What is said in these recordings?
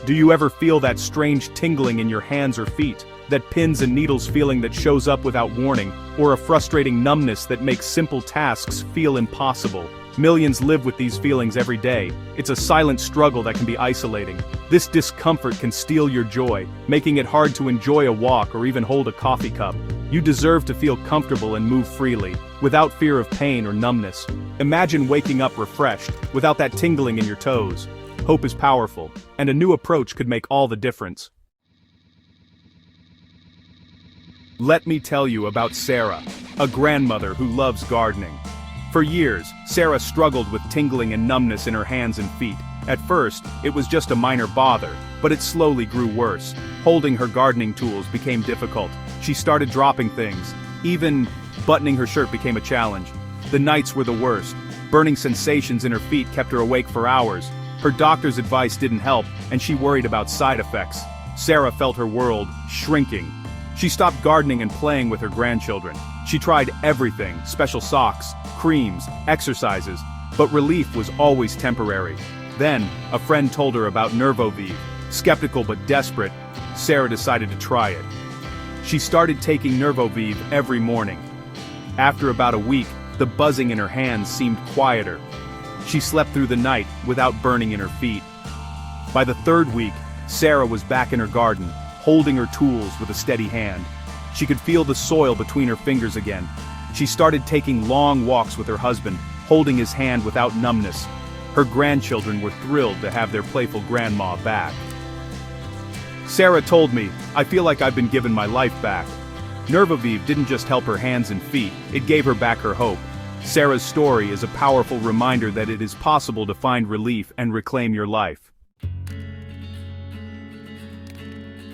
Do you ever feel that strange tingling in your hands or feet? That pins and needles feeling that shows up without warning, or a frustrating numbness that makes simple tasks feel impossible? Millions live with these feelings every day. It's a silent struggle that can be isolating. This discomfort can steal your joy, making it hard to enjoy a walk or even hold a coffee cup. You deserve to feel comfortable and move freely, without fear of pain or numbness. Imagine waking up refreshed, without that tingling in your toes. Hope is powerful, and a new approach could make all the difference. Let me tell you about Sarah, a grandmother who loves gardening. For years, Sarah struggled with tingling and numbness in her hands and feet. At first, it was just a minor bother, but it slowly grew worse. Holding her gardening tools became difficult. She started dropping things. Even buttoning her shirt became a challenge. The nights were the worst. Burning sensations in her feet kept her awake for hours. Her doctor's advice didn't help, and she worried about side effects. Sarah felt her world shrinking. She stopped gardening and playing with her grandchildren. She tried everything, special socks, creams, exercises, but relief was always temporary. Then, a friend told her about Nervovive. Skeptical but desperate, Sarah decided to try it. She started taking Nervovive every morning. After about a week, the buzzing in her hands seemed quieter. She slept through the night without burning in her feet. By the third week, Sarah was back in her garden, holding her tools with a steady hand. She could feel the soil between her fingers again. She started taking long walks with her husband, holding his hand without numbness. Her grandchildren were thrilled to have their playful grandma back. Sarah told me, "I feel like I've been given my life back." Nervovive didn't just help her hands and feet, it gave her back her hope. Sarah's story is a powerful reminder that it is possible to find relief and reclaim your life.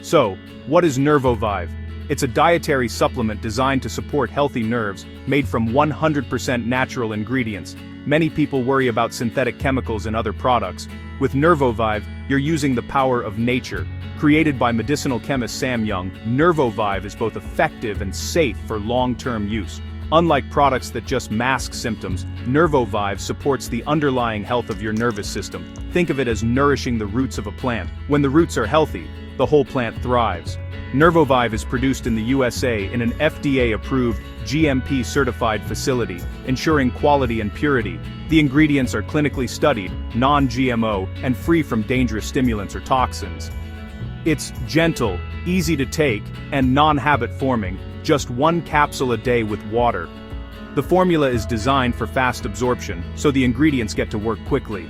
So, what is Nervovive? It's a dietary supplement designed to support healthy nerves, made from 100% natural ingredients. Many people worry about synthetic chemicals in other products. With Nervovive, you're using the power of nature. Created by medicinal chemist Sam Young, Nervovive is both effective and safe for long-term use. Unlike products that just mask symptoms, Nervovive supports the underlying health of your nervous system. Think of it as nourishing the roots of a plant. When the roots are healthy, the whole plant thrives. Nervovive is produced in the USA in an FDA-approved, GMP-certified facility, ensuring quality and purity. The ingredients are clinically studied, non-GMO, and free from dangerous stimulants or toxins. It's gentle, easy to take, and non-habit forming, just one capsule a day with water. The formula is designed for fast absorption, so the ingredients get to work quickly.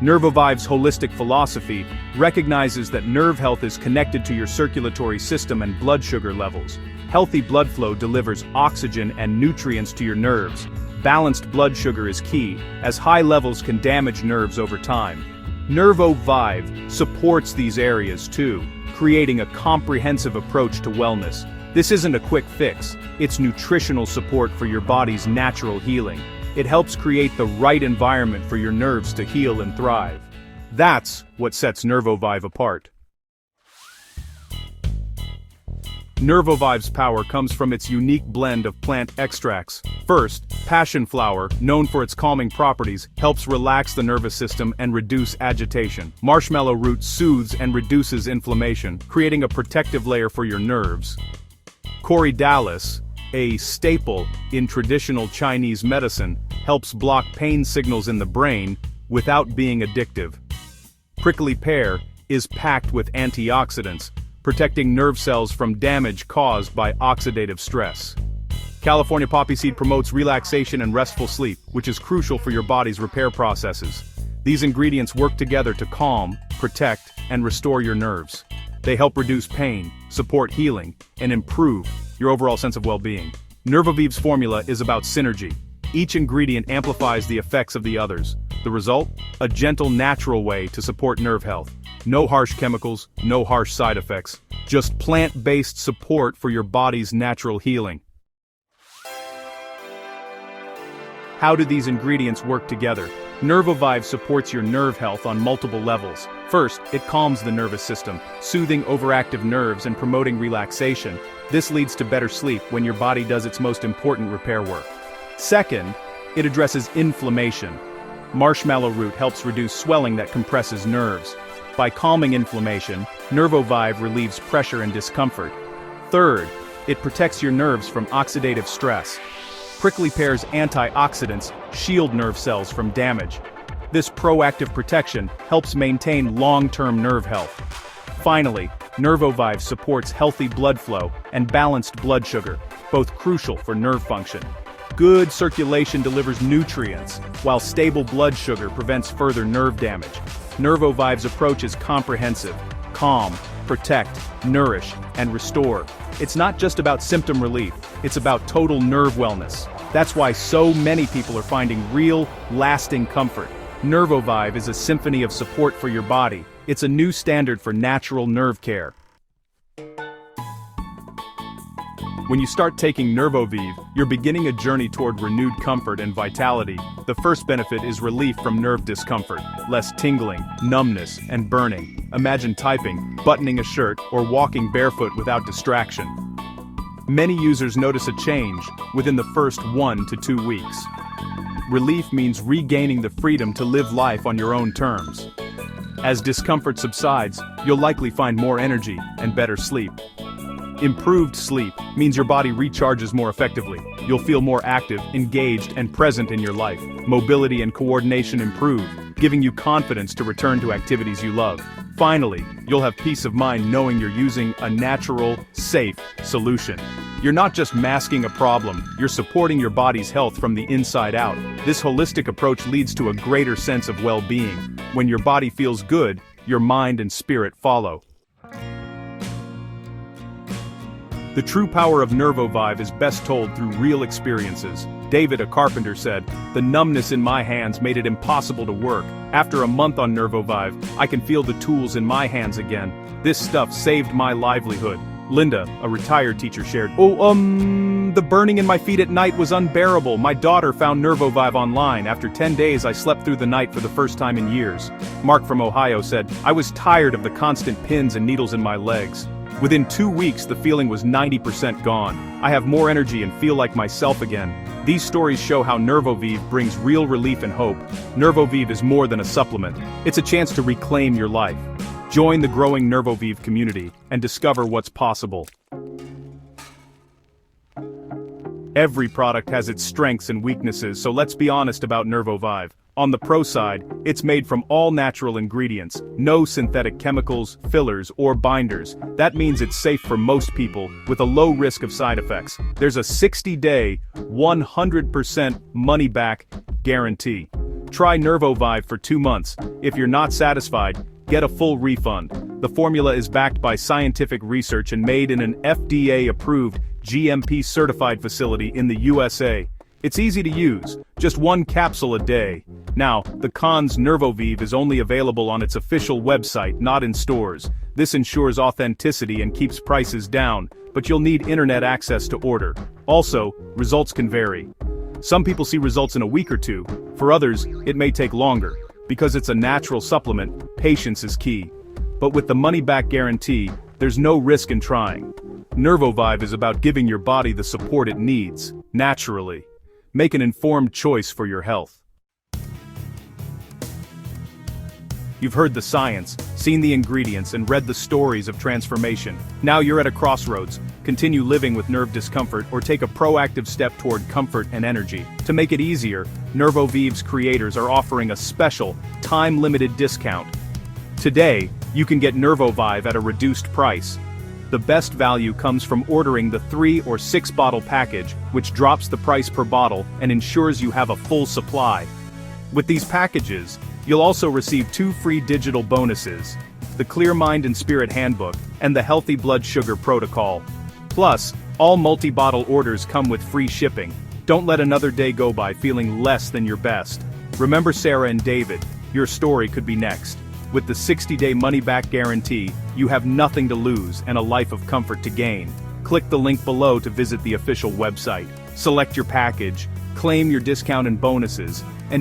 Nervovive's holistic philosophy recognizes that nerve health is connected to your circulatory system and blood sugar levels. Healthy blood flow delivers oxygen and nutrients to your nerves. Balanced blood sugar is key, as high levels can damage nerves over time. Nervovive supports these areas too, creating a comprehensive approach to wellness. This isn't a quick fix, it's nutritional support for your body's natural healing. It helps create the right environment for your nerves to heal and thrive. That's what sets Nervovive apart. Nervovive's power comes from its unique blend of plant extracts. First, passion flower, known for its calming properties, helps relax the nervous system and reduce agitation. Marshmallow root soothes and reduces inflammation, creating a protective layer for your nerves. Corydalis, a staple in traditional Chinese medicine, helps block pain signals in the brain without being addictive. Prickly pear is packed with antioxidants, protecting nerve cells from damage caused by oxidative stress. California poppy seed promotes relaxation and restful sleep, which is crucial for your body's repair processes. These ingredients work together to calm, protect, and restore your nerves. They help reduce pain, support healing, and improve your overall sense of well-being. Nervovive's formula is about synergy. Each ingredient amplifies the effects of the others. The result? A gentle, natural way to support nerve health. No harsh chemicals, no harsh side effects. Just plant-based support for your body's natural healing. How do these ingredients work together? Nervovive supports your nerve health on multiple levels. First, it calms the nervous system, soothing overactive nerves and promoting relaxation. This leads to better sleep when your body does its most important repair work. Second, it addresses inflammation. Marshmallow root helps reduce swelling that compresses nerves. By calming inflammation, Nervovive relieves pressure and discomfort. Third, it protects your nerves from oxidative stress. Prickly Pear's antioxidants shield nerve cells from damage. This proactive protection helps maintain long-term nerve health. Finally, Nervovive supports healthy blood flow and balanced blood sugar, both crucial for nerve function. Good circulation delivers nutrients, while stable blood sugar prevents further nerve damage. Nervovive's approach is comprehensive: calm, protect, nourish, and restore. It's not just about symptom relief, it's about total nerve wellness. That's why so many people are finding real, lasting comfort. Nervovive is a symphony of support for your body. It's a new standard for natural nerve care. When you start taking Nervovive, you're beginning a journey toward renewed comfort and vitality. The first benefit is relief from nerve discomfort, less tingling, numbness, and burning. Imagine typing, buttoning a shirt, or walking barefoot without distraction. Many users notice a change within the first 1 to 2 weeks. Relief means regaining the freedom to live life on your own terms. As discomfort subsides, you'll likely find more energy and better sleep. Improved sleep means your body recharges more effectively. You'll feel more active, engaged, and present in your life. Mobility and coordination improve, giving you confidence to return to activities you love. Finally, you'll have peace of mind knowing you're using a natural, safe solution. You're not just masking a problem, you're supporting your body's health from the inside out. This holistic approach leads to a greater sense of well-being. When your body feels good, your mind and spirit follow. The true power of Nervovive is best told through real experiences. David, a carpenter, said, "The numbness in my hands made it impossible to work. After a month on Nervovive, I can feel the tools in my hands again. This stuff saved my livelihood." Linda, a retired teacher, shared, the burning in my feet at night was unbearable. My daughter found Nervovive online. After 10 days, I slept through the night for the first time in years." Mark from Ohio said, "I was tired of the constant pins and needles in my legs. Within 2 weeks, the feeling was 90% gone. I have more energy and feel like myself again." These stories show how Nervovive brings real relief and hope. Nervovive is more than a supplement. It's a chance to reclaim your life. Join the growing Nervovive community and discover what's possible. Every product has its strengths and weaknesses, so let's be honest about Nervovive. On the pro side, it's made from all natural ingredients, no synthetic chemicals, fillers, or binders. That means it's safe for most people, with a low risk of side effects. There's a 60-day, 100% money-back guarantee. Try Nervovive for 2 months. If you're not satisfied, get a full refund. The formula is backed by scientific research and made in an FDA-approved, GMP-certified facility in the USA. It's easy to use, just 1 capsule a day. Now, the cons: Nervovive is only available on its official website, not in stores. This ensures authenticity and keeps prices down, but you'll need internet access to order. Also, results can vary. Some people see results in a week or 2. For others, it may take longer. Because it's a natural supplement, patience is key. But with the money-back guarantee, there's no risk in trying. Nervovive is about giving your body the support it needs, naturally. Make an informed choice for your health. You've heard the science, seen the ingredients, and read the stories of transformation. Now you're at a crossroads. Continue living with nerve discomfort or take a proactive step toward comfort and energy. To make it easier, Nervovive's creators are offering a special, time-limited discount. Today, you can get Nervovive at a reduced price. The best value comes from ordering the 3 or 6 bottle package, which drops the price per bottle and ensures you have a full supply. With these packages, you'll also receive 2 free digital bonuses: the Clear Mind and Spirit Handbook and the Healthy Blood Sugar Protocol. Plus, all multi-bottle orders come with free shipping. Don't let another day go by feeling less than your best. Remember Sarah and David, your story could be next. With the 60-day money-back guarantee, you have nothing to lose and a life of comfort to gain. Click the link below to visit the official website. Select your package, claim your discount and bonuses,